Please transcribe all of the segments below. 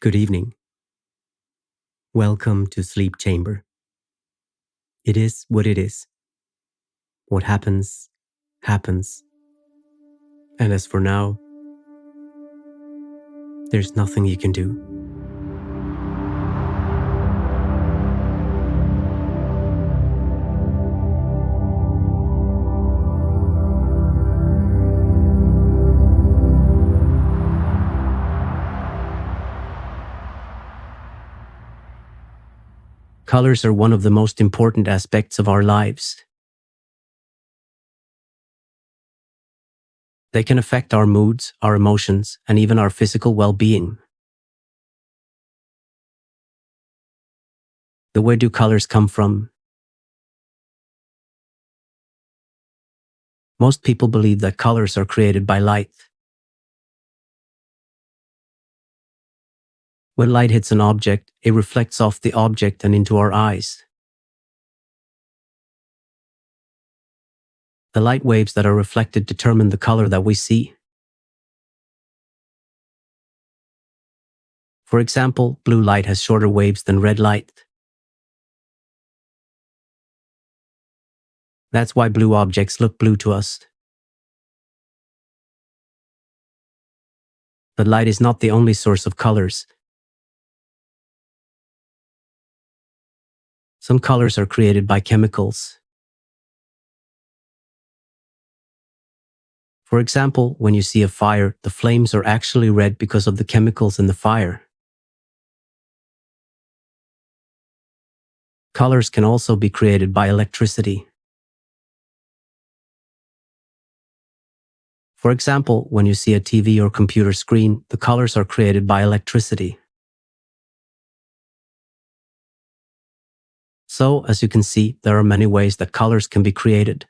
Good evening. Welcome to Sleep Chamber. It is what it is. What happens, happens. And as for now, there's nothing you can do. Colors are one of the most important aspects of our lives. They can affect our moods, our emotions, and even our physical well-being. Where do colors come from? Most people believe that colors are created by light. When light hits an object, it reflects off the object and into our eyes. The light waves that are reflected determine the color that we see. For example, blue light has shorter waves than red light. That's why blue objects look blue to us. But light is not the only source of colors. Some colors are created by chemicals. For example, when you see a fire, the flames are actually red because of the chemicals in the fire. Colors can also be created by electricity. For example, when you see a TV or computer screen, the colors are created by electricity. So, as you can see, there are many ways that colors can be created.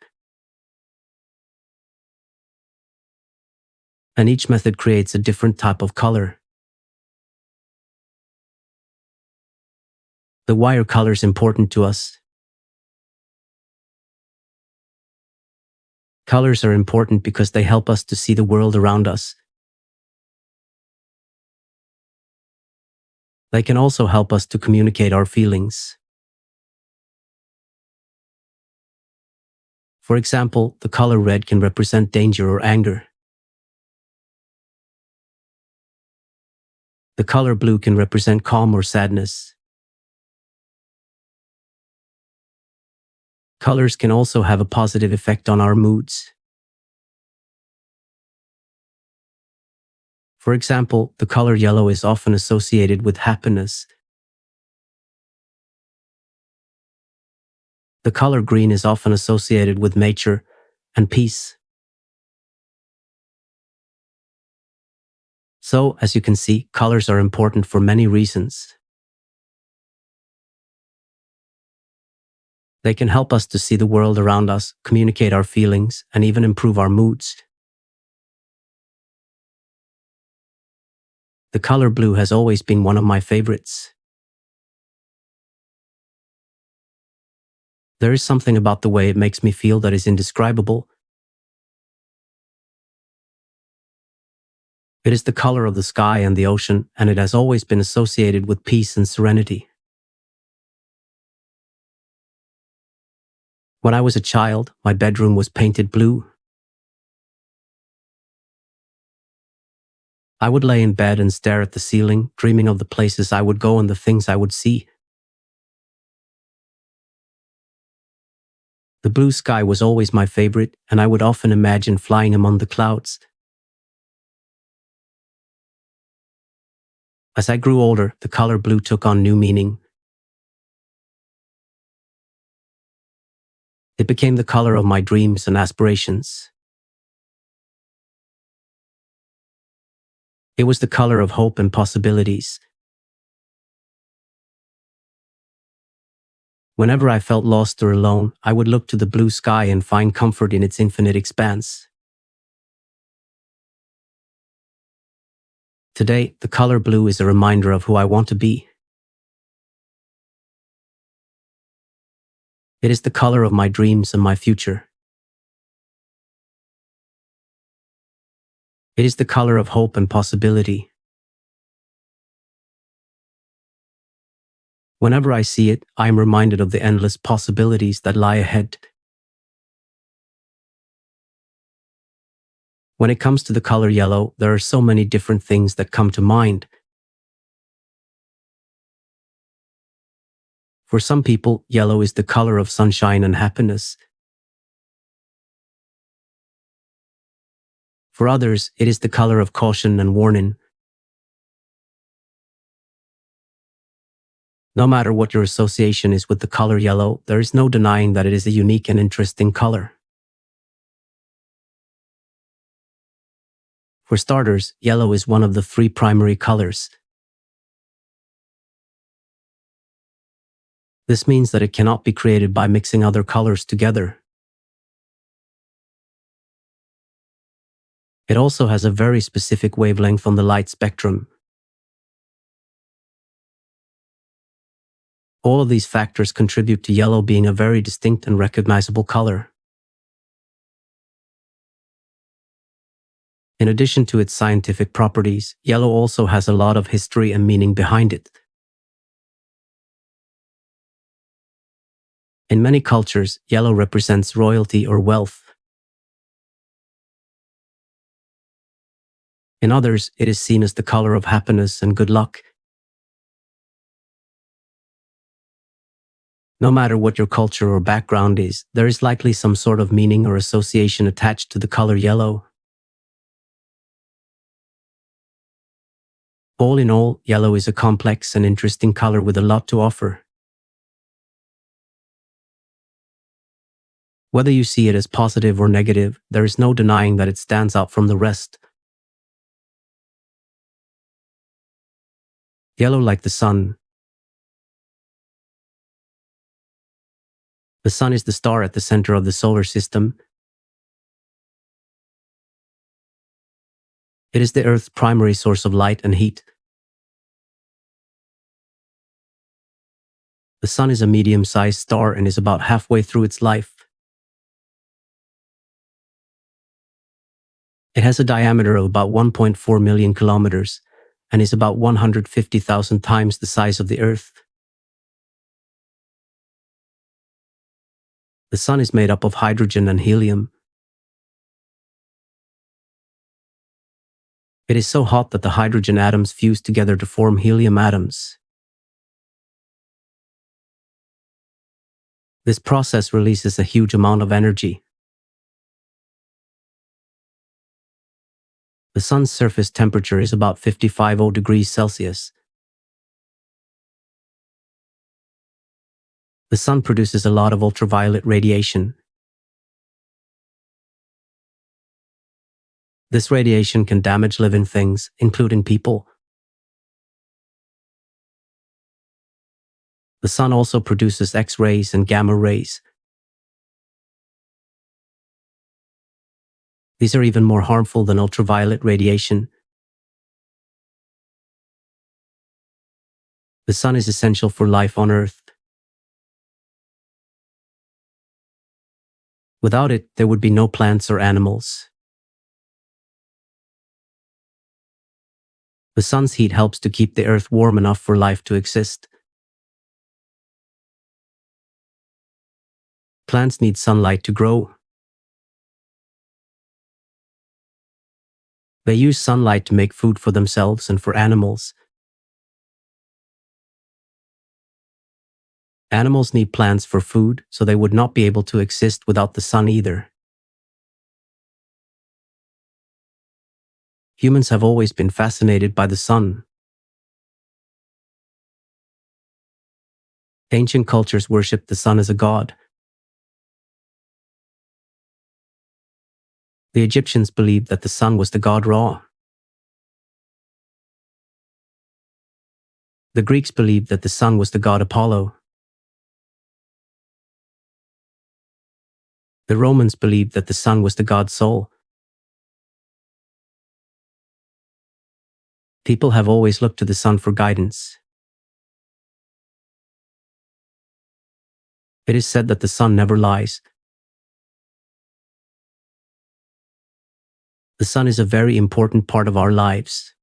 And each method creates a different type of color. Why are colors important to us? Colors are important because they help us to see the world around us. They can also help us to communicate our feelings. For example, the color red can represent danger or anger. The color blue can represent calm or sadness. Colors can also have a positive effect on our moods. For example, the color yellow is often associated with happiness. The color green is often associated with nature and peace. So, as you can see, colors are important for many reasons. They can help us to see the world around us, communicate our feelings, and even improve our moods. The color blue has always been one of my favorites. There is something about the way it makes me feel that is indescribable. It is the color of the sky and the ocean, and it has always been associated with peace and serenity. When I was a child, my bedroom was painted blue. I would lay in bed and stare at the ceiling, dreaming of the places I would go and the things I would see. The blue sky was always my favorite, and I would often imagine flying among the clouds. As I grew older, the color blue took on new meaning. It became the color of my dreams and aspirations. It was the color of hope and possibilities. Whenever I felt lost or alone, I would look to the blue sky and find comfort in its infinite expanse. Today, the color blue is a reminder of who I want to be. It is the color of my dreams and my future. It is the color of hope and possibility. Whenever I see it, I am reminded of the endless possibilities that lie ahead. When it comes to the color yellow, there are so many different things that come to mind. For some people, yellow is the color of sunshine and happiness. For others, it is the color of caution and warning. No matter what your association is with the color yellow, there is no denying that it is a unique and interesting color. For starters, yellow is one of the three primary colors. This means that it cannot be created by mixing other colors together. It also has a very specific wavelength on the light spectrum. All of these factors contribute to yellow being a very distinct and recognizable color. In addition to its scientific properties, yellow also has a lot of history and meaning behind it. In many cultures, yellow represents royalty or wealth. In others, it is seen as the color of happiness and good luck. No matter what your culture or background is, there is likely some sort of meaning or association attached to the color yellow. All in all, yellow is a complex and interesting color with a lot to offer. Whether you see it as positive or negative, there is no denying that it stands out from the rest. Yellow like the sun. The sun is the star at the center of the solar system. It is the Earth's primary source of light and heat. The sun is a medium-sized star and is about halfway through its life. It has a diameter of about 1.4 million kilometers and is about 150,000 times the size of the Earth. The sun is made up of hydrogen and helium. It is so hot that the hydrogen atoms fuse together to form helium atoms. This process releases a huge amount of energy. The sun's surface temperature is about 55 degrees Celsius. The sun produces a lot of ultraviolet radiation. This radiation can damage living things, including people. The sun also produces X-rays and gamma rays. These are even more harmful than ultraviolet radiation. The sun is essential for life on Earth. Without it, there would be no plants or animals. The sun's heat helps to keep the Earth warm enough for life to exist. Plants need sunlight to grow. They use sunlight to make food for themselves and for animals. Animals need plants for food, so they would not be able to exist without the sun either. Humans have always been fascinated by the sun. Ancient cultures worshipped the sun as a god. The Egyptians believed that the sun was the god Ra. The Greeks believed that the sun was the god Apollo. The Romans believed that the sun was the god Sol. People have always looked to the sun for guidance. It is said that the sun never lies. The sun is a very important part of our lives.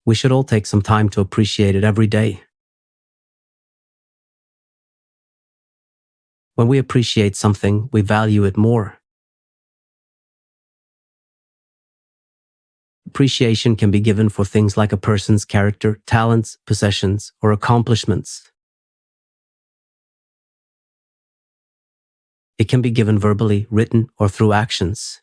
We should all take some time to appreciate it every day. When we appreciate something, we value it more. Appreciation can be given for things like a person's character, talents, possessions, or accomplishments. It can be given verbally, written, or through actions.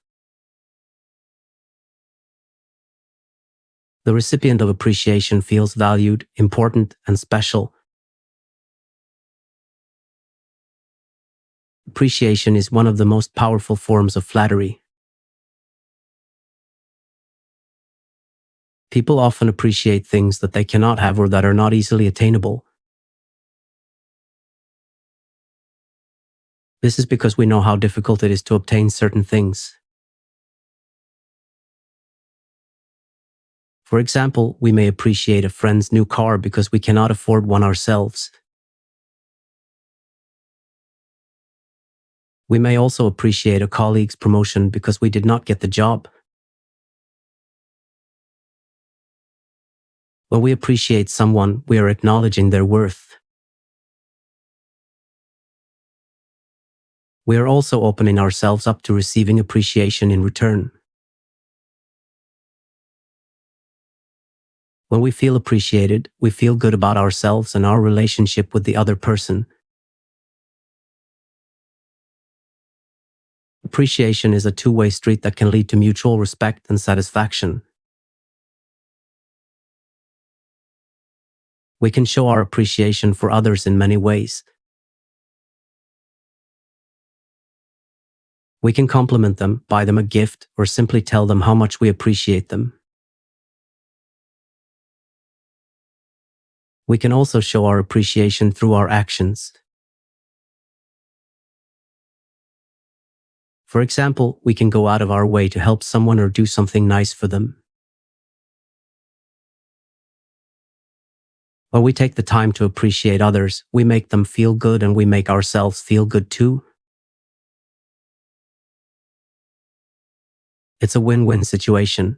The recipient of appreciation feels valued, important, and special. Appreciation is one of the most powerful forms of flattery. People often appreciate things that they cannot have or that are not easily attainable. This is because we know how difficult it is to obtain certain things. For example, we may appreciate a friend's new car because we cannot afford one ourselves. We may also appreciate a colleague's promotion because we did not get the job. When we appreciate someone, we are acknowledging their worth. We are also opening ourselves up to receiving appreciation in return. When we feel appreciated, we feel good about ourselves and our relationship with the other person. Appreciation is a two-way street that can lead to mutual respect and satisfaction. We can show our appreciation for others in many ways. We can compliment them, buy them a gift, or simply tell them how much we appreciate them. We can also show our appreciation through our actions. For example, we can go out of our way to help someone or do something nice for them. When we take the time to appreciate others, we make them feel good and we make ourselves feel good too. It's a win-win situation.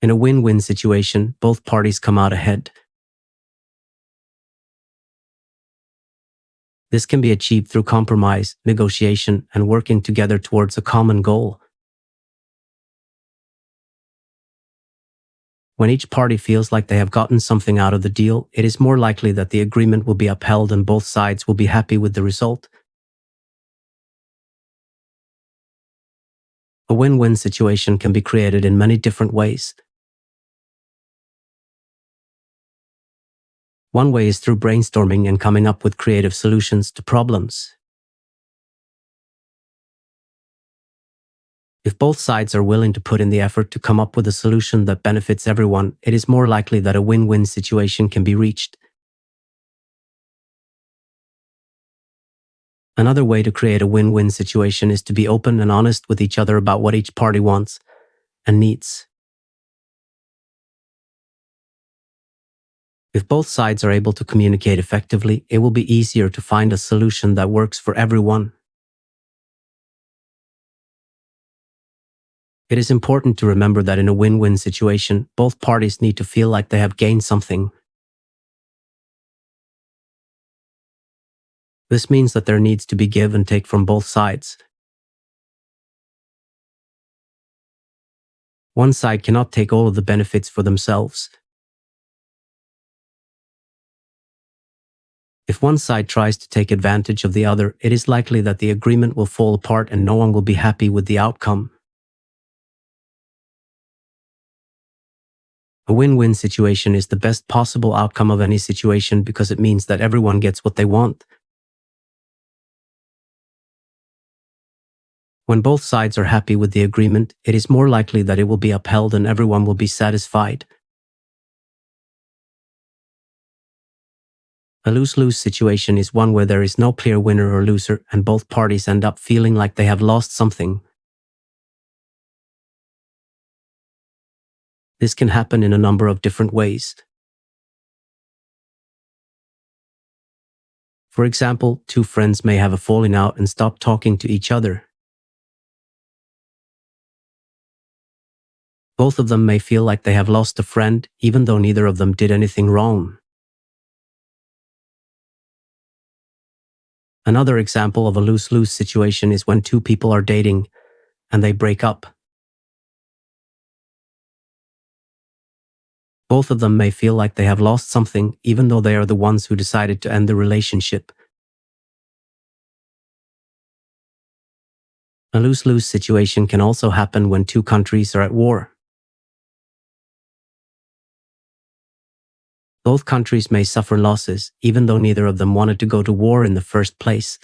In a win-win situation, both parties come out ahead. This can be achieved through compromise, negotiation, and working together towards a common goal. When each party feels like they have gotten something out of the deal, it is more likely that the agreement will be upheld and both sides will be happy with the result. A win-win situation can be created in many different ways. One way is through brainstorming and coming up with creative solutions to problems. If both sides are willing to put in the effort to come up with a solution that benefits everyone, it is more likely that a win-win situation can be reached. Another way to create a win-win situation is to be open and honest with each other about what each party wants and needs. If both sides are able to communicate effectively, it will be easier to find a solution that works for everyone. It is important to remember that in a win-win situation, both parties need to feel like they have gained something. This means that there needs to be give and take from both sides. One side cannot take all of the benefits for themselves. If one side tries to take advantage of the other, it is likely that the agreement will fall apart and no one will be happy with the outcome. A win-win situation is the best possible outcome of any situation because it means that everyone gets what they want. When both sides are happy with the agreement, it is more likely that it will be upheld and everyone will be satisfied. A lose-lose situation is one where there is no clear winner or loser and both parties end up feeling like they have lost something. This can happen in a number of different ways. For example, two friends may have a falling out and stop talking to each other. Both of them may feel like they have lost a friend, even though neither of them did anything wrong. Another example of a lose-lose situation is when two people are dating and they break up. Both of them may feel like they have lost something, even though they are the ones who decided to end the relationship. A lose-lose situation can also happen when two countries are at war. Both countries may suffer losses, even though neither of them wanted to go to war in the first place.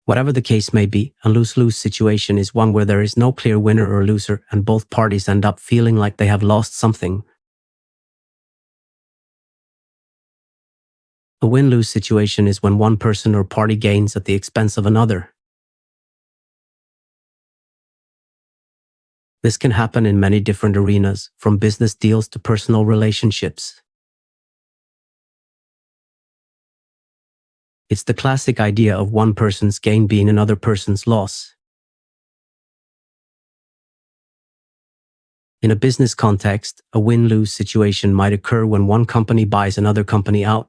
Whatever the case may be, a lose-lose situation is one where there is no clear winner or loser and both parties end up feeling like they have lost something. A win-lose situation is when one person or party gains at the expense of another. This can happen in many different arenas, from business deals to personal relationships. It's the classic idea of one person's gain being another person's loss. In a business context, a win-lose situation might occur when one company buys another company out.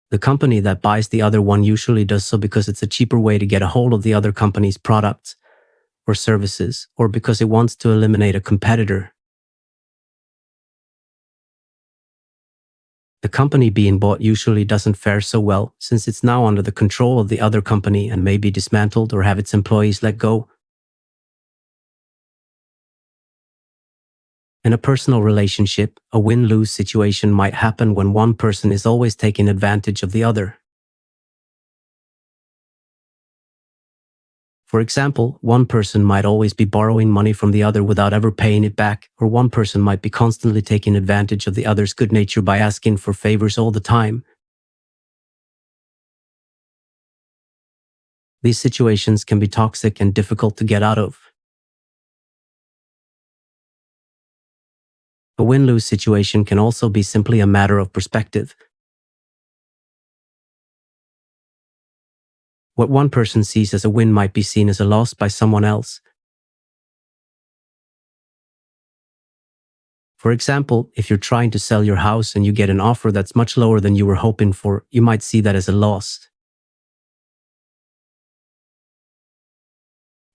The company that buys the other one usually does so because it's a cheaper way to get a hold of the other company's products or services, or because it wants to eliminate a competitor. The company being bought usually doesn't fare so well, since it's now under the control of the other company and may be dismantled or have its employees let go. In a personal relationship, a win-lose situation might happen when one person is always taking advantage of the other. For example, one person might always be borrowing money from the other without ever paying it back, or one person might be constantly taking advantage of the other's good nature by asking for favors all the time. These situations can be toxic and difficult to get out of. A win-lose situation can also be simply a matter of perspective. What one person sees as a win might be seen as a loss by someone else. For example, if you're trying to sell your house and you get an offer that's much lower than you were hoping for, you might see that as a loss.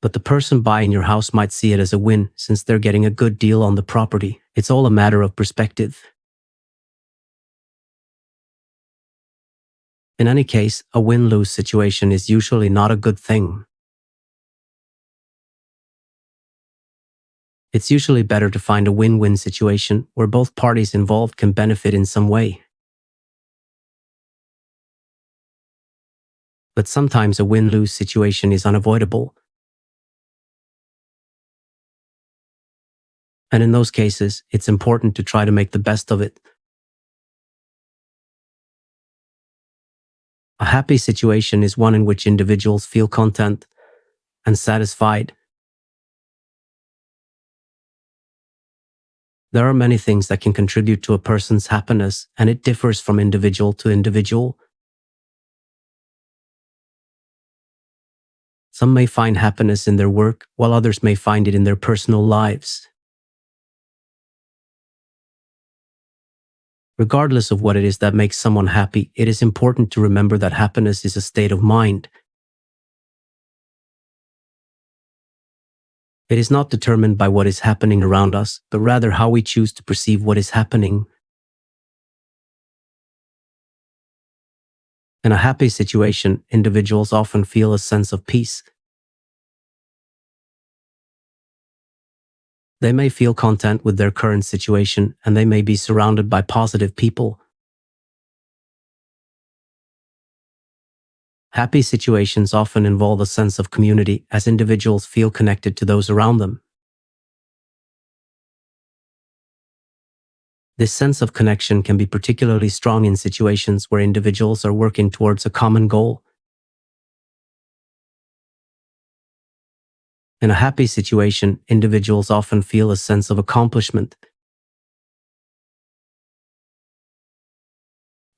But the person buying your house might see it as a win, since they're getting a good deal on the property. It's all a matter of perspective. In any case, a win-lose situation is usually not a good thing. It's usually better to find a win-win situation where both parties involved can benefit in some way. But sometimes a win-lose situation is unavoidable. And in those cases, it's important to try to make the best of it. A happy situation is one in which individuals feel content and satisfied. There are many things that can contribute to a person's happiness, and it differs from individual to individual. Some may find happiness in their work, while others may find it in their personal lives. Regardless of what it is that makes someone happy, it is important to remember that happiness is a state of mind. It is not determined by what is happening around us, but rather how we choose to perceive what is happening. In a happy situation, individuals often feel a sense of peace. They may feel content with their current situation, and they may be surrounded by positive people. Happy situations often involve a sense of community, as individuals feel connected to those around them. This sense of connection can be particularly strong in situations where individuals are working towards a common goal. In a happy situation, individuals often feel a sense of accomplishment.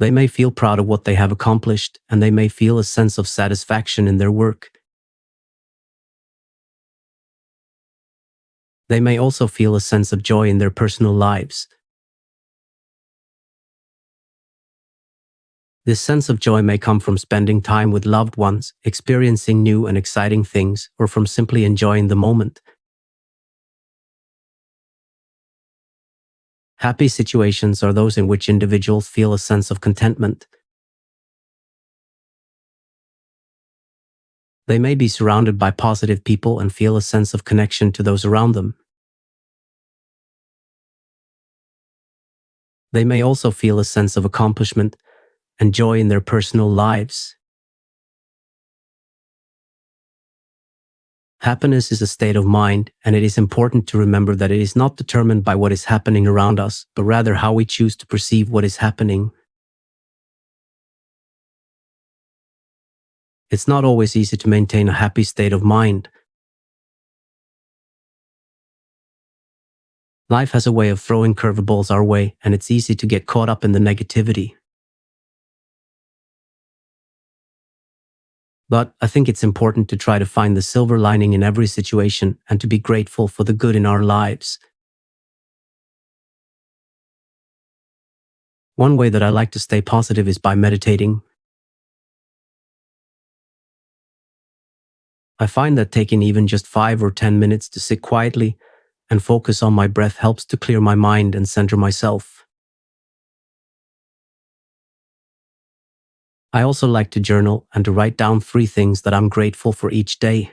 They may feel proud of what they have accomplished, and they may feel a sense of satisfaction in their work. They may also feel a sense of joy in their personal lives. This sense of joy may come from spending time with loved ones, experiencing new and exciting things, or from simply enjoying the moment. Happy situations are those in which individuals feel a sense of contentment. They may be surrounded by positive people and feel a sense of connection to those around them. They may also feel a sense of accomplishment and joy in their personal lives. Happiness is a state of mind, and it is important to remember that it is not determined by what is happening around us, but rather how we choose to perceive what is happening. It's not always easy to maintain a happy state of mind. Life has a way of throwing curveballs our way, and it's easy to get caught up in the negativity. But I think it's important to try to find the silver lining in every situation and to be grateful for the good in our lives. One way that I like to stay positive is by meditating. I find that taking even just 5 or 10 minutes to sit quietly and focus on my breath helps to clear my mind and center myself. I also like to journal and to write down 3 things that I'm grateful for each day.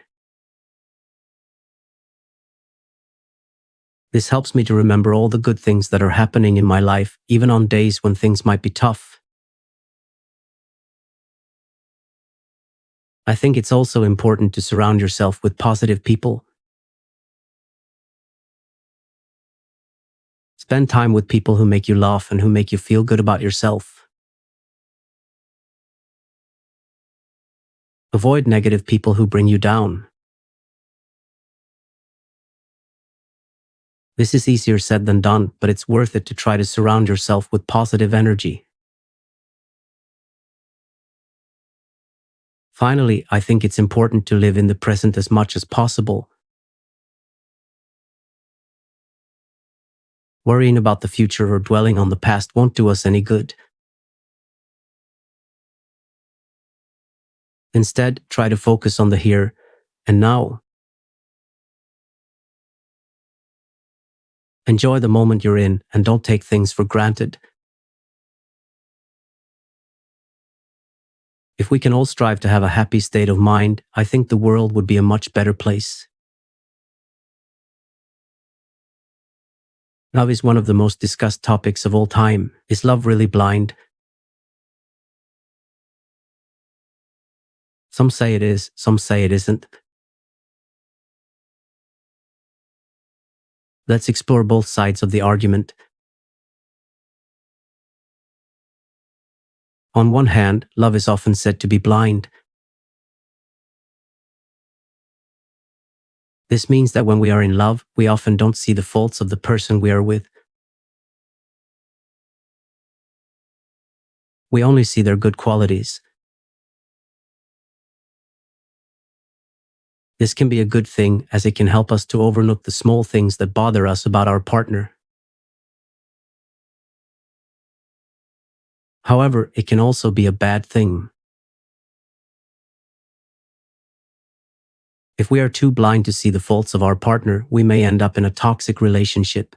This helps me to remember all the good things that are happening in my life, even on days when things might be tough. I think it's also important to surround yourself with positive people. Spend time with people who make you laugh and who make you feel good about yourself. Avoid negative people who bring you down. This is easier said than done, but it's worth it to try to surround yourself with positive energy. Finally, I think it's important to live in the present as much as possible. Worrying about the future or dwelling on the past won't do us any good. Instead, try to focus on the here and now. Enjoy the moment you're in and don't take things for granted. If we can all strive to have a happy state of mind, I think the world would be a much better place. Love is one of the most discussed topics of all time. Is love really blind? Some say it is, some say it isn't. Let's explore both sides of the argument. On one hand, love is often said to be blind. This means that when we are in love, we often don't see the faults of the person we are with. We only see their good qualities. This can be a good thing, as it can help us to overlook the small things that bother us about our partner. However, it can also be a bad thing. If we are too blind to see the faults of our partner, we may end up in a toxic relationship.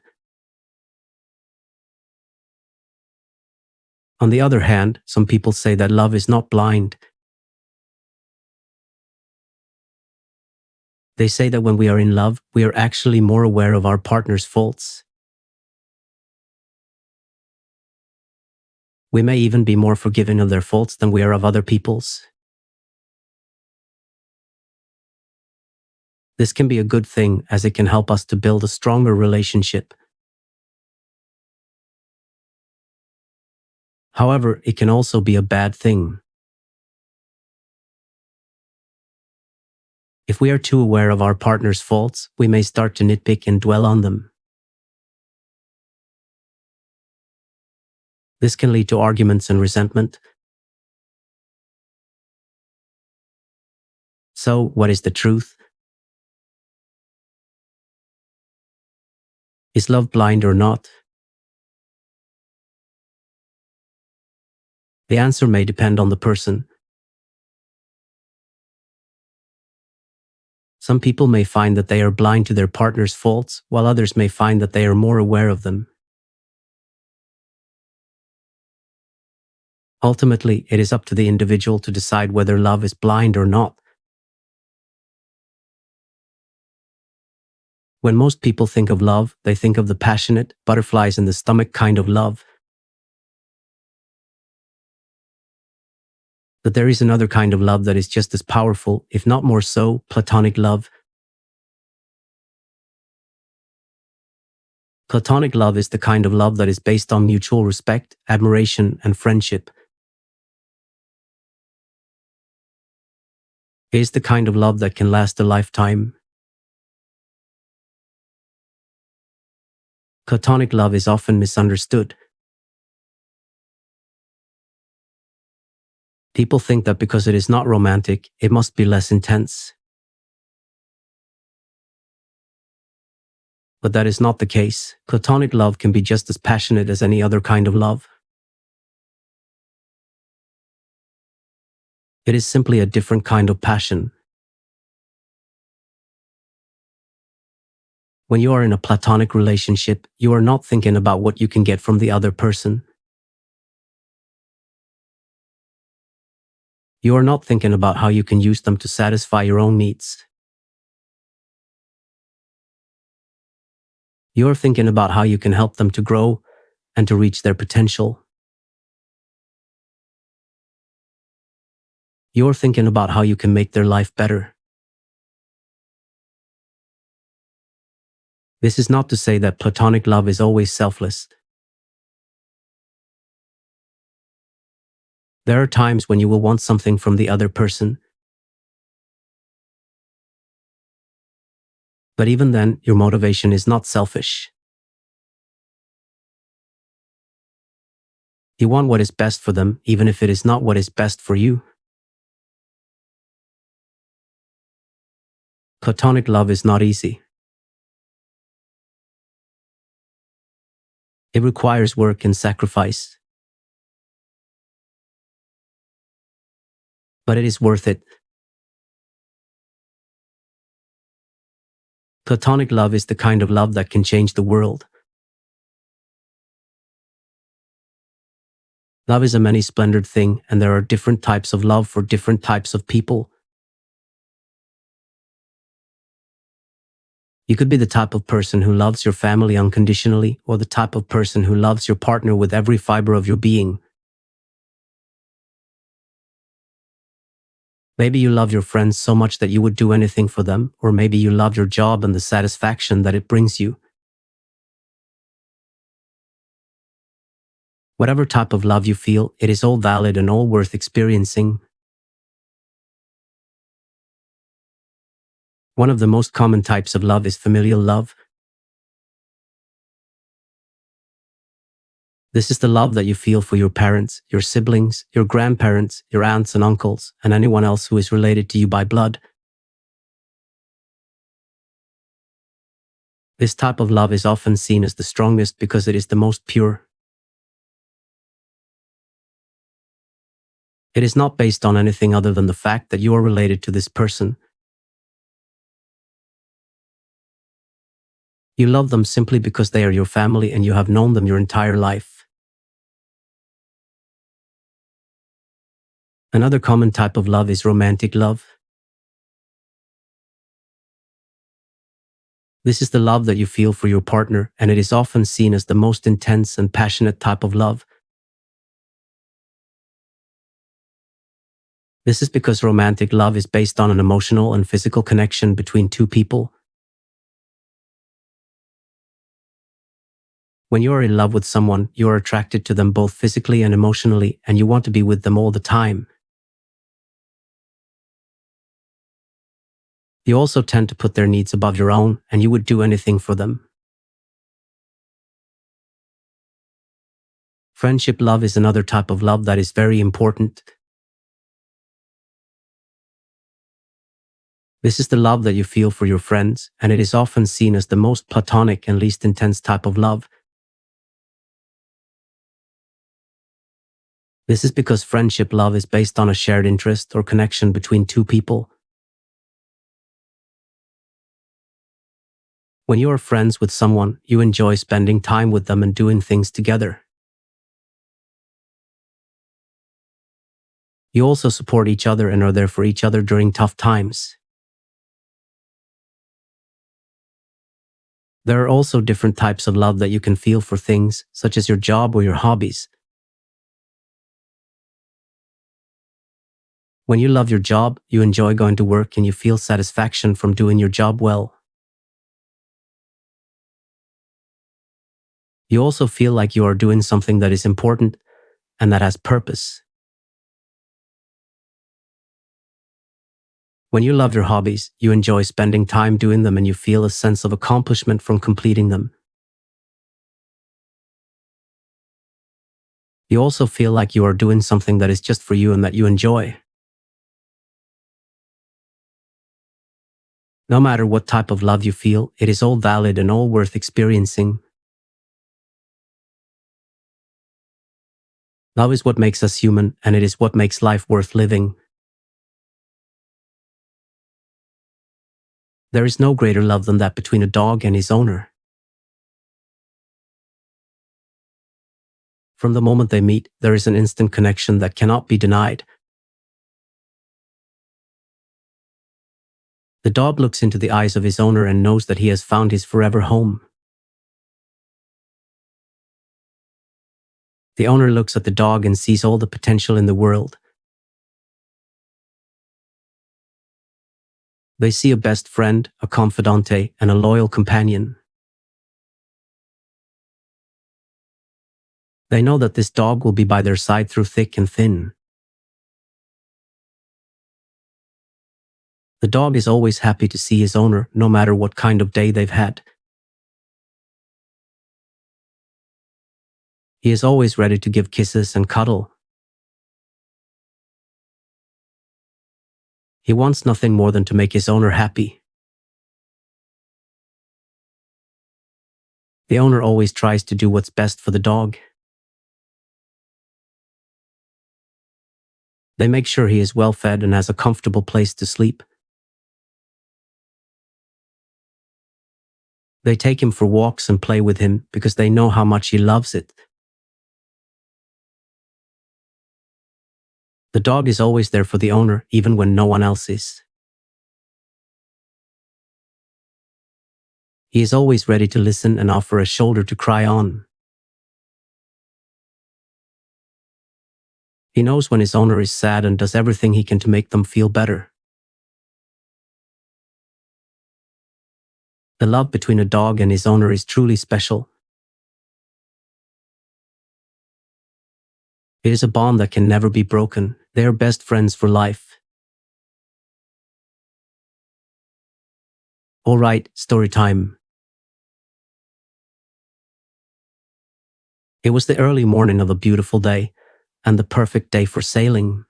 On the other hand, some people say that love is not blind. They say that when we are in love, we are actually more aware of our partner's faults. We may even be more forgiving of their faults than we are of other people's. This can be a good thing, as it can help us to build a stronger relationship. However, it can also be a bad thing. If we are too aware of our partner's faults, we may start to nitpick and dwell on them. This can lead to arguments and resentment. So, what is the truth? Is love blind or not? The answer may depend on the person. Some people may find that they are blind to their partner's faults, while others may find that they are more aware of them. Ultimately, it is up to the individual to decide whether love is blind or not. When most people think of love, they think of the passionate, butterflies in the stomach kind of love. But there is another kind of love that is just as powerful, if not more so, platonic love. Platonic love is the kind of love that is based on mutual respect, admiration, and friendship. It is the kind of love that can last a lifetime. Platonic love is often misunderstood. People think that because it is not romantic, it must be less intense. But that is not the case. Platonic love can be just as passionate as any other kind of love. It is simply a different kind of passion. When you are in a platonic relationship, you are not thinking about what you can get from the other person. You are not thinking about how you can use them to satisfy your own needs. You are thinking about how you can help them to grow and to reach their potential. You are thinking about how you can make their life better. This is not to say that platonic love is always selfless. There are times when you will want something from the other person. But even then, your motivation is not selfish. You want what is best for them, even if it is not what is best for you. Platonic love is not easy. It requires work and sacrifice. But it is worth it. Platonic love is the kind of love that can change the world. Love is a many-splendored thing, and there are different types of love for different types of people. You could be the type of person who loves your family unconditionally, or the type of person who loves your partner with every fiber of your being. Maybe you love your friends so much that you would do anything for them, or maybe you love your job and the satisfaction that it brings you. Whatever type of love you feel, it is all valid and all worth experiencing. One of the most common types of love is familial love. This is the love that you feel for your parents, your siblings, your grandparents, your aunts and uncles, and anyone else who is related to you by blood. This type of love is often seen as the strongest because it is the most pure. It is not based on anything other than the fact that you are related to this person. You love them simply because they are your family and you have known them your entire life. Another common type of love is romantic love. This is the love that you feel for your partner, and it is often seen as the most intense and passionate type of love. This is because romantic love is based on an emotional and physical connection between two people. When you are in love with someone, you are attracted to them both physically and emotionally, and you want to be with them all the time. You also tend to put their needs above your own, and you would do anything for them. Friendship love is another type of love that is very important. This is the love that you feel for your friends, and it is often seen as the most platonic and least intense type of love. This is because friendship love is based on a shared interest or connection between two people. When you are friends with someone, you enjoy spending time with them and doing things together. You also support each other and are there for each other during tough times. There are also different types of love that you can feel for things, such as your job or your hobbies. When you love your job, you enjoy going to work and you feel satisfaction from doing your job well. You also feel like you are doing something that is important and that has purpose. When you love your hobbies, you enjoy spending time doing them and you feel a sense of accomplishment from completing them. You also feel like you are doing something that is just for you and that you enjoy. No matter what type of love you feel, it is all valid and all worth experiencing. Love is what makes us human, and it is what makes life worth living. There is no greater love than that between a dog and his owner. From the moment they meet, there is an instant connection that cannot be denied. The dog looks into the eyes of his owner and knows that he has found his forever home. The owner looks at the dog and sees all the potential in the world. They see a best friend, a confidante, and a loyal companion. They know that this dog will be by their side through thick and thin. The dog is always happy to see his owner, no matter what kind of day they've had. He is always ready to give kisses and cuddle. He wants nothing more than to make his owner happy. The owner always tries to do what's best for the dog. They make sure he is well fed and has a comfortable place to sleep. They take him for walks and play with him because they know how much he loves it. The dog is always there for the owner, even when no one else is. He is always ready to listen and offer a shoulder to cry on. He knows when his owner is sad and does everything he can to make them feel better. The love between a dog and his owner is truly special. It is a bond that can never be broken. They are best friends for life. All right, story time. It was the early morning of a beautiful day, and the perfect day for sailing.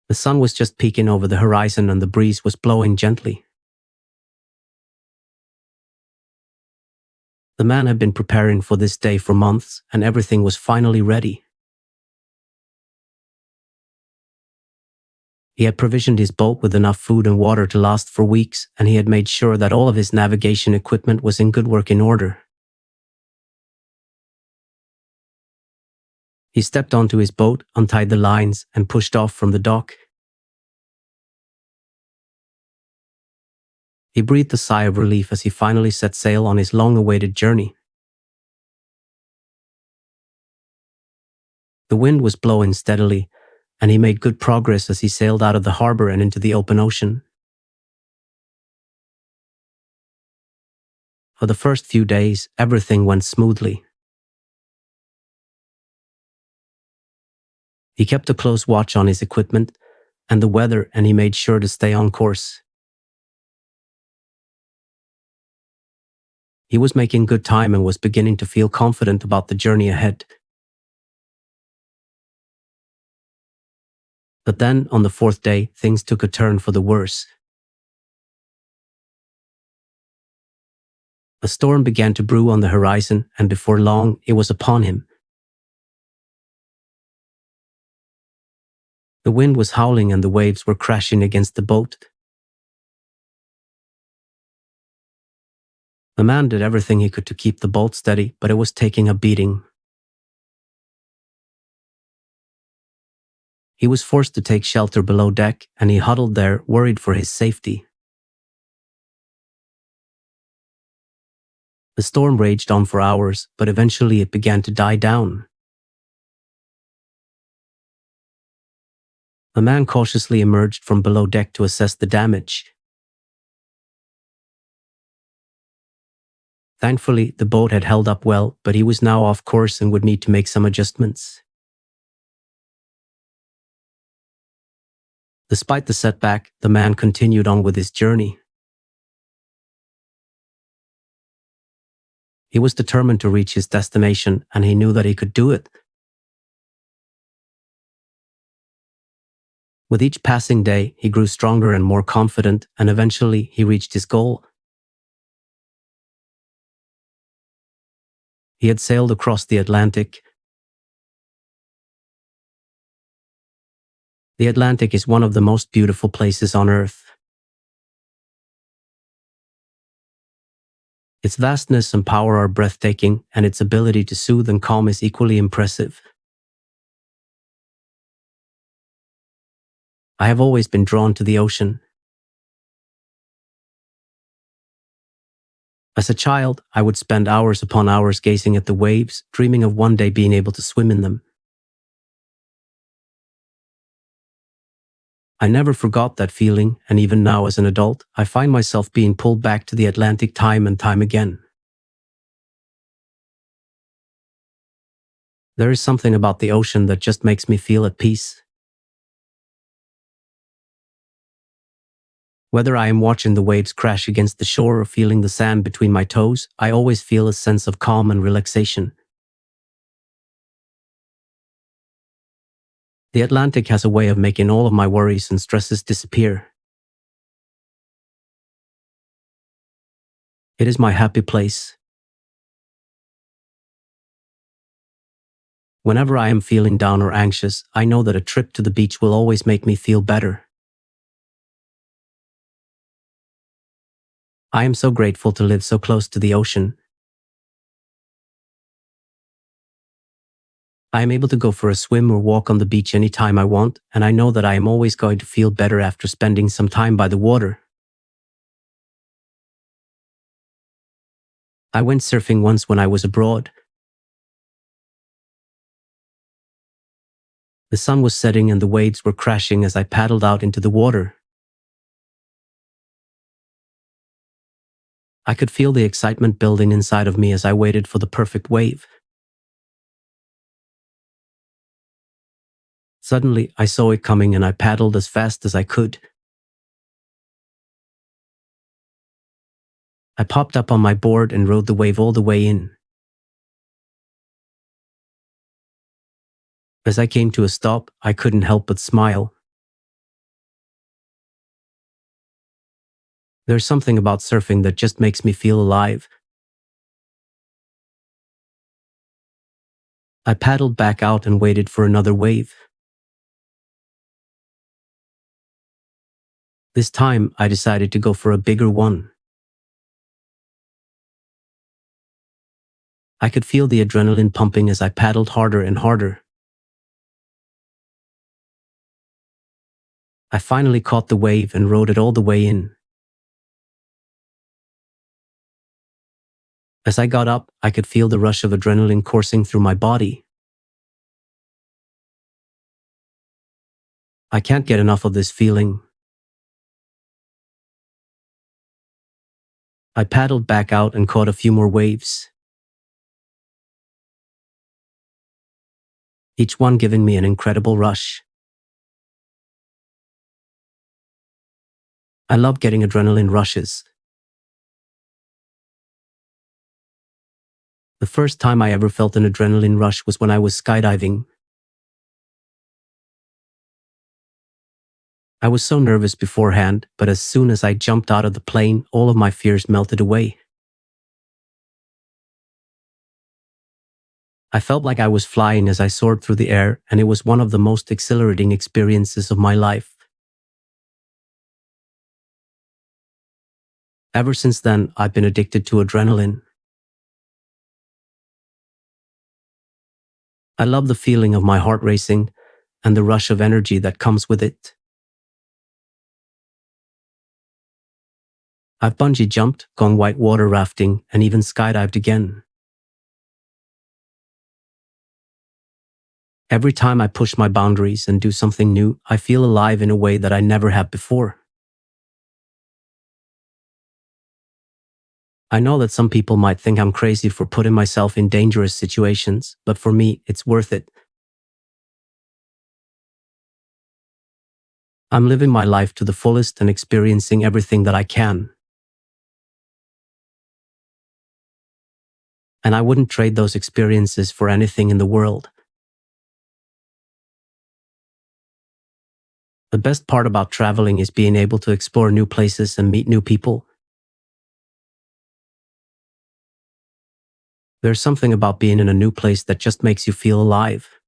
The sun was just peeking over the horizon and the breeze was blowing gently. The man had been preparing for this day for months, and everything was finally ready. He had provisioned his boat with enough food and water to last for weeks, and he had made sure that all of his navigation equipment was in good working order. He stepped onto his boat, untied the lines, and pushed off from the dock. He breathed a sigh of relief as he finally set sail on his long-awaited journey. The wind was blowing steadily, and he made good progress as he sailed out of the harbor and into the open ocean. For the first few days, everything went smoothly. He kept a close watch on his equipment and the weather, and he made sure to stay on course. He was making good time and was beginning to feel confident about the journey ahead. But then, on the fourth day, things took a turn for the worse. A storm began to brew on the horizon, and before long, it was upon him. The wind was howling and the waves were crashing against the boat. The man did everything he could to keep the boat steady, but it was taking a beating. He was forced to take shelter below deck, and he huddled there, worried for his safety. The storm raged on for hours, but eventually it began to die down. The man cautiously emerged from below deck to assess the damage. Thankfully, the boat had held up well, but he was now off course and would need to make some adjustments. Despite the setback, the man continued on with his journey. He was determined to reach his destination, and he knew that he could do it. With each passing day, he grew stronger and more confident, and eventually he reached his goal. He had sailed across the Atlantic. The Atlantic is one of the most beautiful places on Earth. Its vastness and power are breathtaking, and its ability to soothe and calm is equally impressive. I have always been drawn to the ocean. As a child, I would spend hours upon hours gazing at the waves, dreaming of one day being able to swim in them. I never forgot that feeling, and even now as an adult, I find myself being pulled back to the Atlantic time and time again. There is something about the ocean that just makes me feel at peace. Whether I am watching the waves crash against the shore or feeling the sand between my toes, I always feel a sense of calm and relaxation. The Atlantic has a way of making all of my worries and stresses disappear. It is my happy place. Whenever I am feeling down or anxious, I know that a trip to the beach will always make me feel better. I am so grateful to live so close to the ocean. I am able to go for a swim or walk on the beach anytime I want, and I know that I am always going to feel better after spending some time by the water. I went surfing once when I was abroad. The sun was setting and the waves were crashing as I paddled out into the water. I could feel the excitement building inside of me as I waited for the perfect wave. Suddenly, I saw it coming and I paddled as fast as I could. I popped up on my board and rode the wave all the way in. As I came to a stop, I couldn't help but smile. There's something about surfing that just makes me feel alive. I paddled back out and waited for another wave. This time, I decided to go for a bigger one. I could feel the adrenaline pumping as I paddled harder and harder. I finally caught the wave and rode it all the way in. As I got up, I could feel the rush of adrenaline coursing through my body. I can't get enough of this feeling. I paddled back out and caught a few more waves, each one giving me an incredible rush. I love getting adrenaline rushes. The first time I ever felt an adrenaline rush was when I was skydiving. I was so nervous beforehand, but as soon as I jumped out of the plane, all of my fears melted away. I felt like I was flying as I soared through the air, and it was one of the most exhilarating experiences of my life. Ever since then, I've been addicted to adrenaline. I love the feeling of my heart racing and the rush of energy that comes with it. I've bungee jumped, gone whitewater rafting, and even skydived again. Every time I push my boundaries and do something new, I feel alive in a way that I never have before. I know that some people might think I'm crazy for putting myself in dangerous situations, but for me, it's worth it. I'm living my life to the fullest and experiencing everything that I can. And I wouldn't trade those experiences for anything in the world. The best part about traveling is being able to explore new places and meet new people. There's something about being in a new place that just makes you feel alive.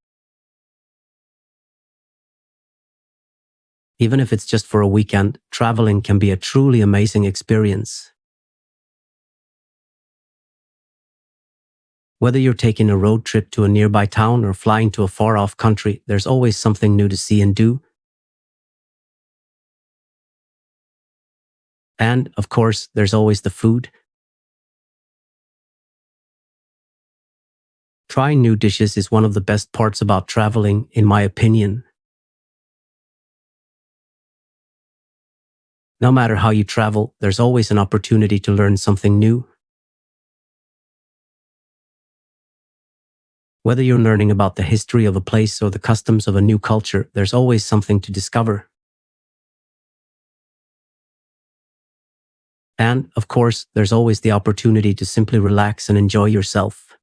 Even if it's just for a weekend, traveling can be a truly amazing experience. Whether you're taking a road trip to a nearby town or flying to a far-off country, there's always something new to see and do. And, of course, there's always the food. Trying new dishes is one of the best parts about traveling, in my opinion. No matter how you travel, there's always an opportunity to learn something new. Whether you're learning about the history of a place or the customs of a new culture, there's always something to discover. And, of course, there's always the opportunity to simply relax and enjoy yourself.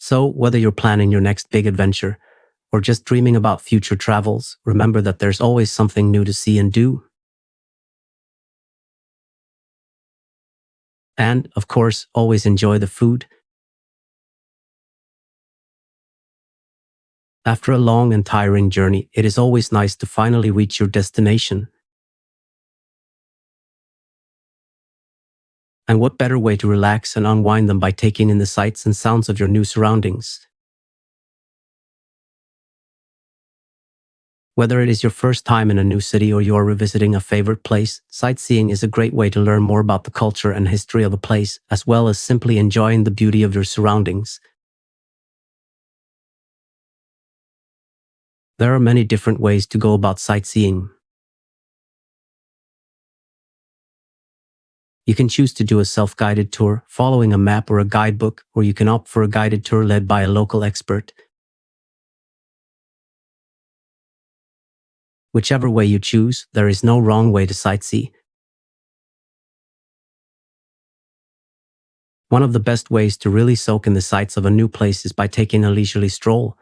So, whether you're planning your next big adventure or just dreaming about future travels, remember that there's always something new to see and do. And, of course, always enjoy the food. After a long and tiring journey, it is always nice to finally reach your destination. And what better way to relax and unwind than by taking in the sights and sounds of your new surroundings? Whether it is your first time in a new city or you are revisiting a favorite place, sightseeing is a great way to learn more about the culture and history of a place, as well as simply enjoying the beauty of your surroundings. There are many different ways to go about sightseeing. You can choose to do a self-guided tour, following a map or a guidebook, or you can opt for a guided tour led by a local expert. Whichever way you choose, there is no wrong way to sightsee. One of the best ways to really soak in the sights of a new place is by taking a leisurely stroll.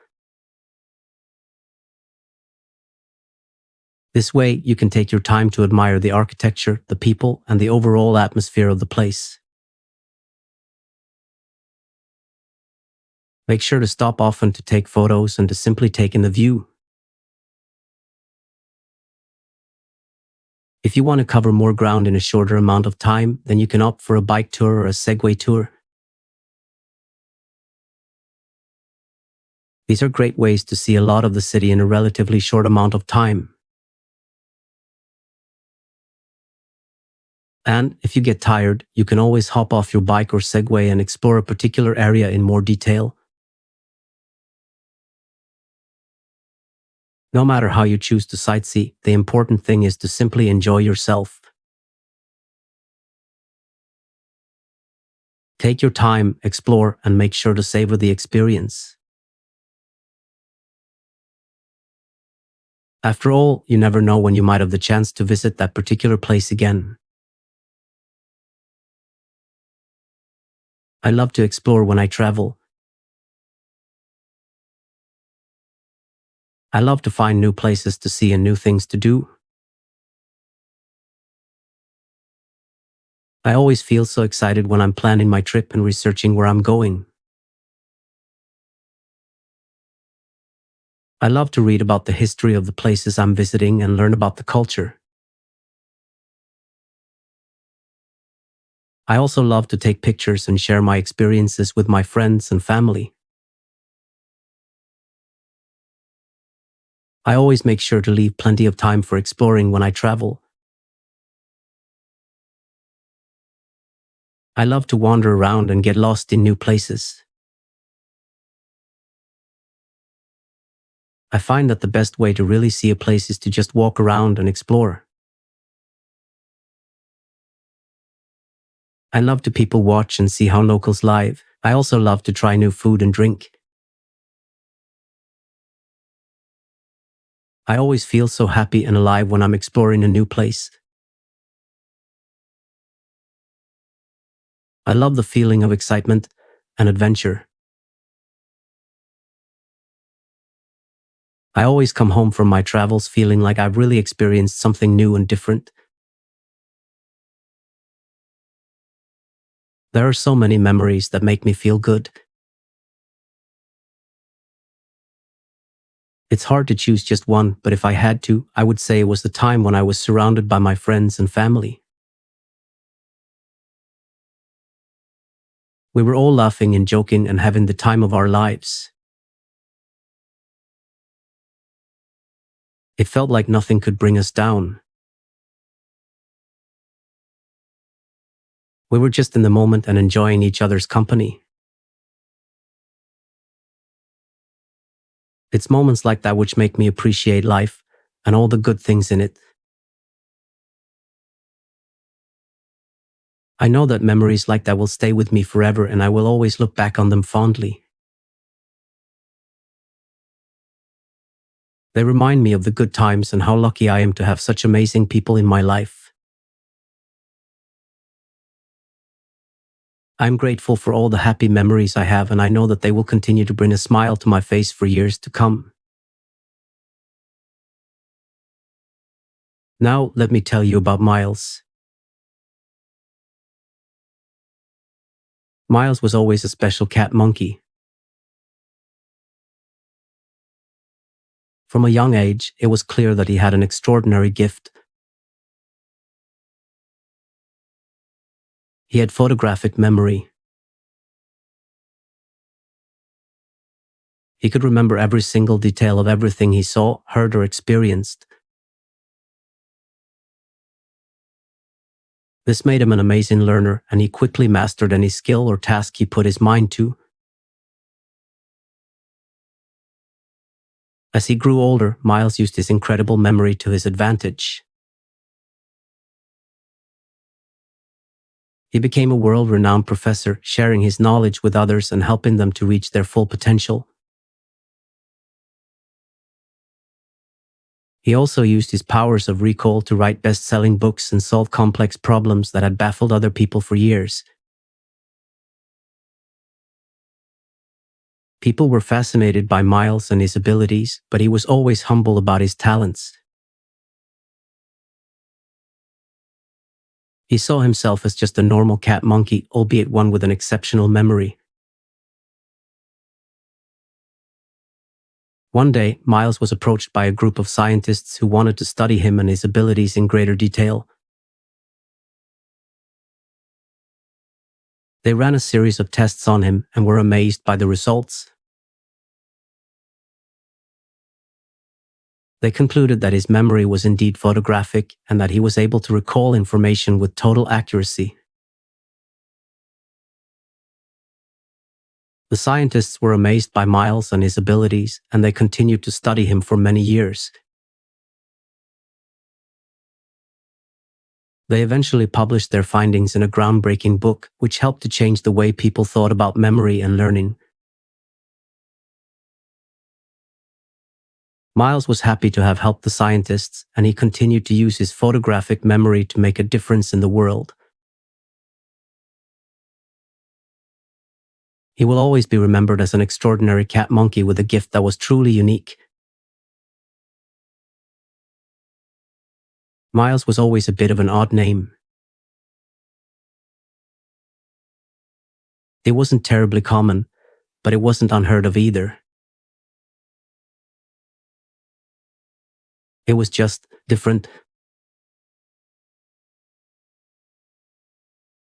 This way, you can take your time to admire the architecture, the people, and the overall atmosphere of the place. Make sure to stop often to take photos and to simply take in the view. If you want to cover more ground in a shorter amount of time, then you can opt for a bike tour or a Segway tour. These are great ways to see a lot of the city in a relatively short amount of time. And if you get tired, you can always hop off your bike or Segway and explore a particular area in more detail. No matter how you choose to sightsee, the important thing is to simply enjoy yourself. Take your time, explore, and make sure to savor the experience. After all, you never know when you might have the chance to visit that particular place again. I love to explore when I travel. I love to find new places to see and new things to do. I always feel so excited when I'm planning my trip and researching where I'm going. I love to read about the history of the places I'm visiting and learn about the culture. I also love to take pictures and share my experiences with my friends and family. I always make sure to leave plenty of time for exploring when I travel. I love to wander around and get lost in new places. I find that the best way to really see a place is to just walk around and explore. I love to people watch and see how locals live. I also love to try new food and drink. I always feel so happy and alive when I'm exploring a new place. I love the feeling of excitement and adventure. I always come home from my travels feeling like I've really experienced something new and different. There are so many memories that make me feel good. It's hard to choose just one, but if I had to, I would say it was the time when I was surrounded by my friends and family. We were all laughing and joking and having the time of our lives. It felt like nothing could bring us down. We were just in the moment and enjoying each other's company. It's moments like that which make me appreciate life and all the good things in it. I know that memories like that will stay with me forever and I will always look back on them fondly. They remind me of the good times and how lucky I am to have such amazing people in my life. I'm grateful for all the happy memories I have and I know that they will continue to bring a smile to my face for years to come. Now, let me tell you about Miles. Miles was always a special cat monkey. From a young age, it was clear that he had an extraordinary gift. He had photographic memory. He could remember every single detail of everything he saw, heard, or experienced. This made him an amazing learner, and he quickly mastered any skill or task he put his mind to. As he grew older, Miles used his incredible memory to his advantage. He became a world-renowned professor, sharing his knowledge with others and helping them to reach their full potential. He also used his powers of recall to write best-selling books and solve complex problems that had baffled other people for years. People were fascinated by Miles and his abilities, but he was always humble about his talents. He saw himself as just a normal cat monkey, albeit one with an exceptional memory. One day, Miles was approached by a group of scientists who wanted to study him and his abilities in greater detail. They ran a series of tests on him and were amazed by the results. They concluded that his memory was indeed photographic and that he was able to recall information with total accuracy. The scientists were amazed by Miles and his abilities, and they continued to study him for many years. They eventually published their findings in a groundbreaking book, which helped to change the way people thought about memory and learning. Miles was happy to have helped the scientists, and he continued to use his photographic memory to make a difference in the world. He will always be remembered as an extraordinary cat monkey with a gift that was truly unique. Miles was always a bit of an odd name. It wasn't terribly common, but it wasn't unheard of either. It was just different.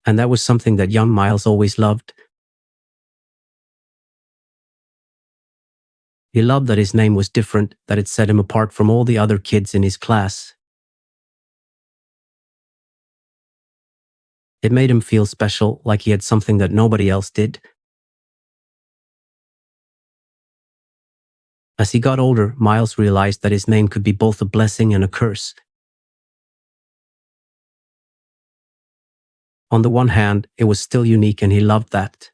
And that was something that young Miles always loved. He loved that his name was different, that it set him apart from all the other kids in his class. It made him feel special, like he had something that nobody else did. As he got older, Miles realized that his name could be both a blessing and a curse. On the one hand, it was still unique and he loved that.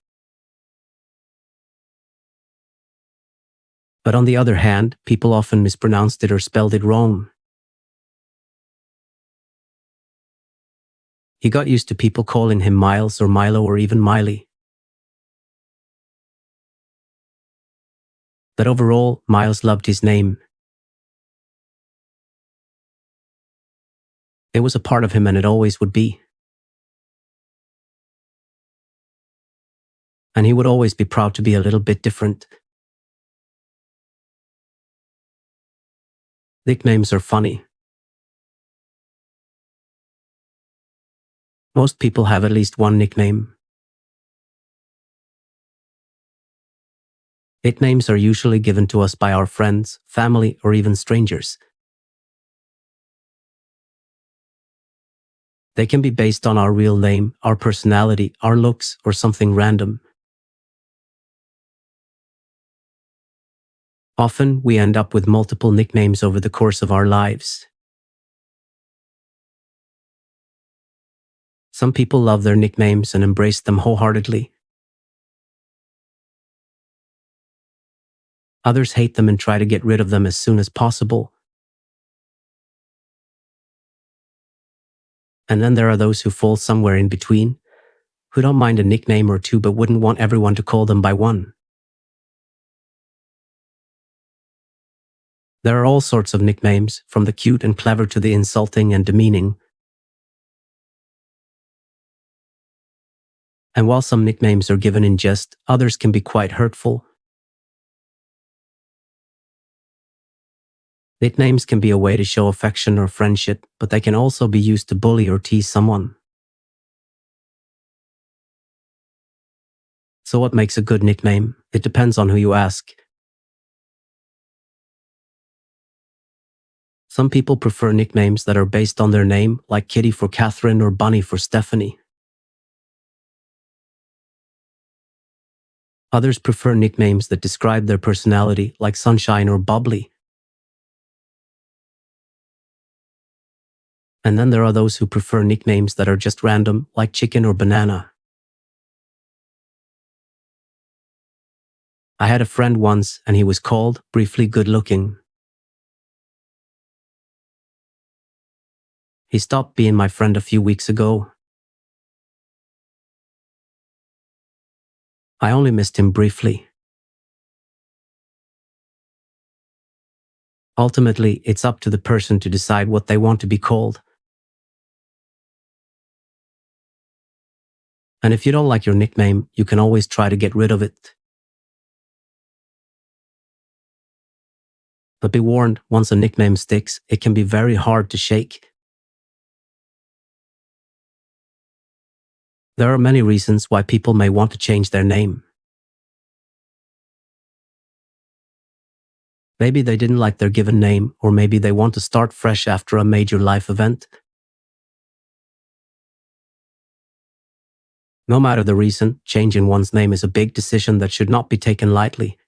But on the other hand, people often mispronounced it or spelled it wrong. He got used to people calling him Miles or Milo or even Miley. But overall, Miles loved his name. It was a part of him and it always would be. And he would always be proud to be a little bit different. Nicknames are funny. Most people have at least one nickname. Nicknames are usually given to us by our friends, family, or even strangers. They can be based on our real name, our personality, our looks, or something random. Often, we end up with multiple nicknames over the course of our lives. Some people love their nicknames and embrace them wholeheartedly. Others hate them and try to get rid of them as soon as possible. And then there are those who fall somewhere in between, who don't mind a nickname or two but wouldn't want everyone to call them by one. There are all sorts of nicknames, from the cute and clever to the insulting and demeaning. And while some nicknames are given in jest, others can be quite hurtful. Nicknames can be a way to show affection or friendship, but they can also be used to bully or tease someone. So what makes a good nickname? It depends on who you ask. Some people prefer nicknames that are based on their name, like Kitty for Catherine or Bunny for Stephanie. Others prefer nicknames that describe their personality, like Sunshine or Bubbly. And then there are those who prefer nicknames that are just random, like Chicken or Banana. I had a friend once, and he was called, briefly, Good Looking. He stopped being my friend a few weeks ago. I only missed him briefly. Ultimately, it's up to the person to decide what they want to be called. And if you don't like your nickname, you can always try to get rid of it. But be warned, once a nickname sticks, it can be very hard to shake. There are many reasons why people may want to change their name. Maybe they didn't like their given name, or maybe they want to start fresh after a major life event. No matter the reason, changing one's name is a big decision that should not be taken lightly.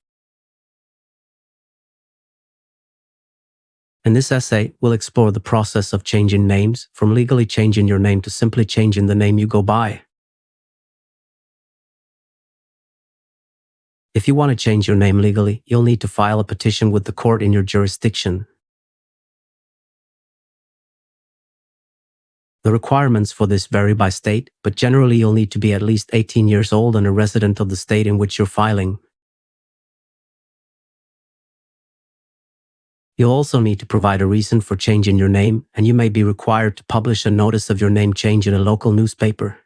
In this essay, we'll explore the process of changing names, from legally changing your name to simply changing the name you go by. If you want to change your name legally, you'll need to file a petition with the court in your jurisdiction. The requirements for this vary by state, but generally you'll need to be at least 18 years old and a resident of the state in which you're filing. You'll also need to provide a reason for changing your name, and you may be required to publish a notice of your name change in a local newspaper.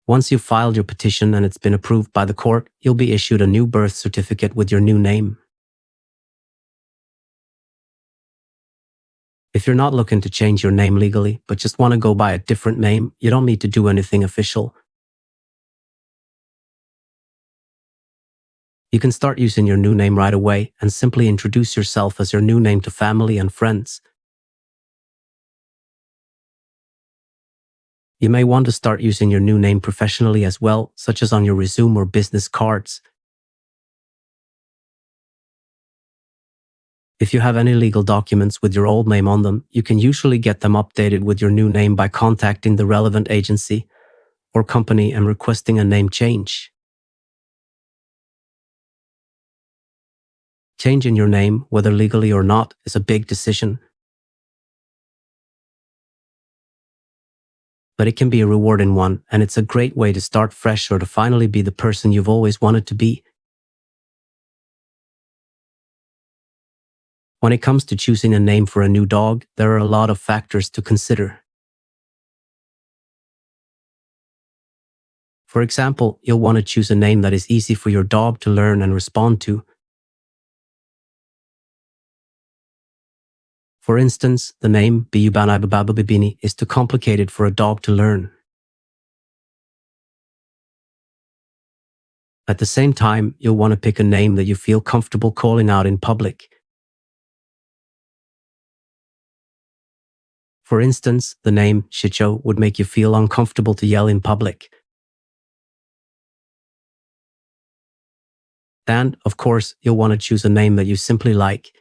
Once you've filed your petition and it's been approved by the court, you'll be issued a new birth certificate with your new name. If you're not looking to change your name legally, but just want to go by a different name, you don't need to do anything official. You can start using your new name right away and simply introduce yourself as your new name to family and friends. You may want to start using your new name professionally as well, such as on your resume or business cards. If you have any legal documents with your old name on them, you can usually get them updated with your new name by contacting the relevant agency or company and requesting a name change. Changing your name, whether legally or not, is a big decision. But it can be a rewarding one, and it's a great way to start fresh or to finally be the person you've always wanted to be. When it comes to choosing a name for a new dog, there are a lot of factors to consider. For example, you'll want to choose a name that is easy for your dog to learn and respond to. For instance, the name Biyubanababababini is too complicated for a dog to learn. At the same time, you'll want to pick a name that you feel comfortable calling out in public. For instance, the name Shicho would make you feel uncomfortable to yell in public. And, of course, you'll want to choose a name that you simply like.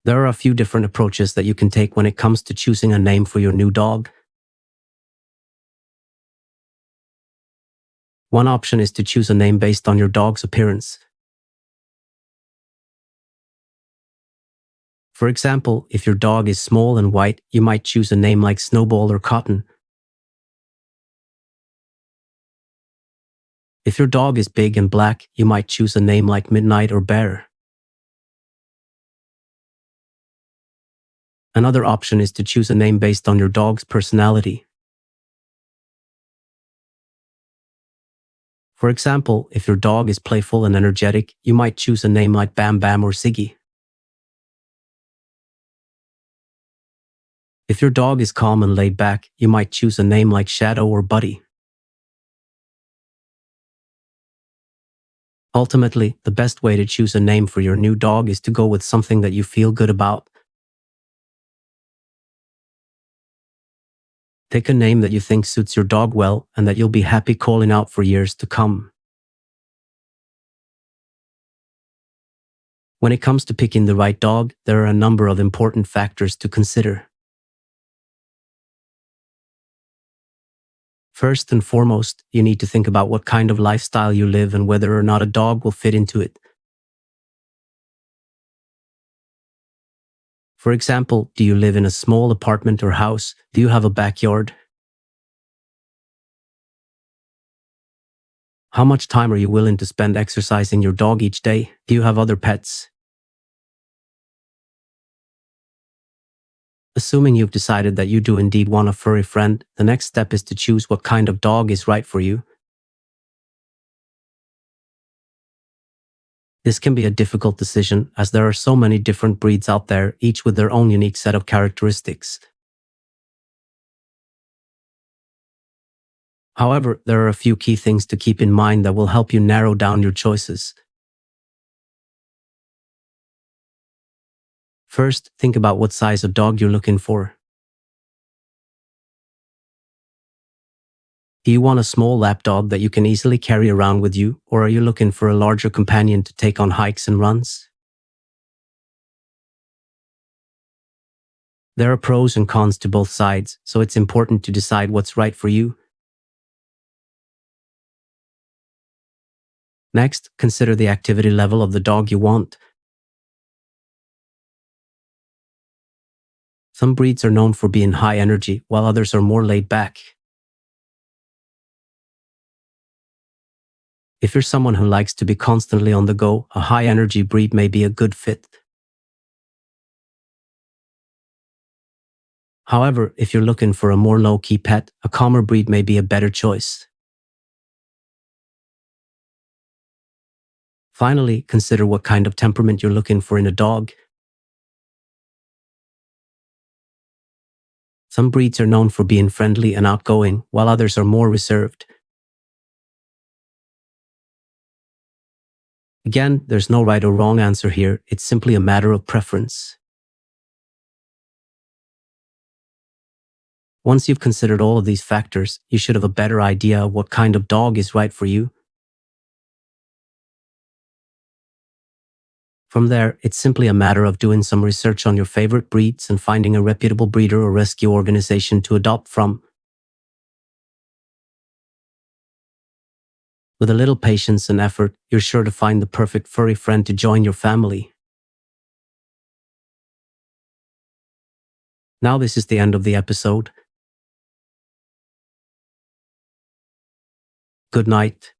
There are a few different approaches that you can take when it comes to choosing a name for your new dog. One option is to choose a name based on your dog's appearance. For example, if your dog is small and white, you might choose a name like Snowball or Cotton. If your dog is big and black, you might choose a name like Midnight or Bear. Another option is to choose a name based on your dog's personality. For example, if your dog is playful and energetic, you might choose a name like Bam Bam or Ziggy. If your dog is calm and laid back, you might choose a name like Shadow or Buddy. Ultimately, the best way to choose a name for your new dog is to go with something that you feel good about. Pick a name that you think suits your dog well and that you'll be happy calling out for years to come. When it comes to picking the right dog, there are a number of important factors to consider. First and foremost, you need to think about what kind of lifestyle you live and whether or not a dog will fit into it. For example, do you live in a small apartment or house? Do you have a backyard? How much time are you willing to spend exercising your dog each day? Do you have other pets? Assuming you've decided that you do indeed want a furry friend, the next step is to choose what kind of dog is right for you. This can be a difficult decision as there are so many different breeds out there, each with their own unique set of characteristics. However, there are a few key things to keep in mind that will help you narrow down your choices. First, think about what size of dog you're looking for. Do you want a small lapdog that you can easily carry around with you, or are you looking for a larger companion to take on hikes and runs? There are pros and cons to both sides, so it's important to decide what's right for you. Next, consider the activity level of the dog you want. Some breeds are known for being high energy, while others are more laid back. If you're someone who likes to be constantly on the go, a high energy breed may be a good fit. However, if you're looking for a more low-key pet, a calmer breed may be a better choice. Finally, consider what kind of temperament you're looking for in a dog. Some breeds are known for being friendly and outgoing, while others are more reserved. Again, there's no right or wrong answer here, it's simply a matter of preference. Once you've considered all of these factors, you should have a better idea of what kind of dog is right for you. From there, it's simply a matter of doing some research on your favorite breeds and finding a reputable breeder or rescue organization to adopt from. With a little patience and effort, you're sure to find the perfect furry friend to join your family. Now this is the end of the episode. Good night.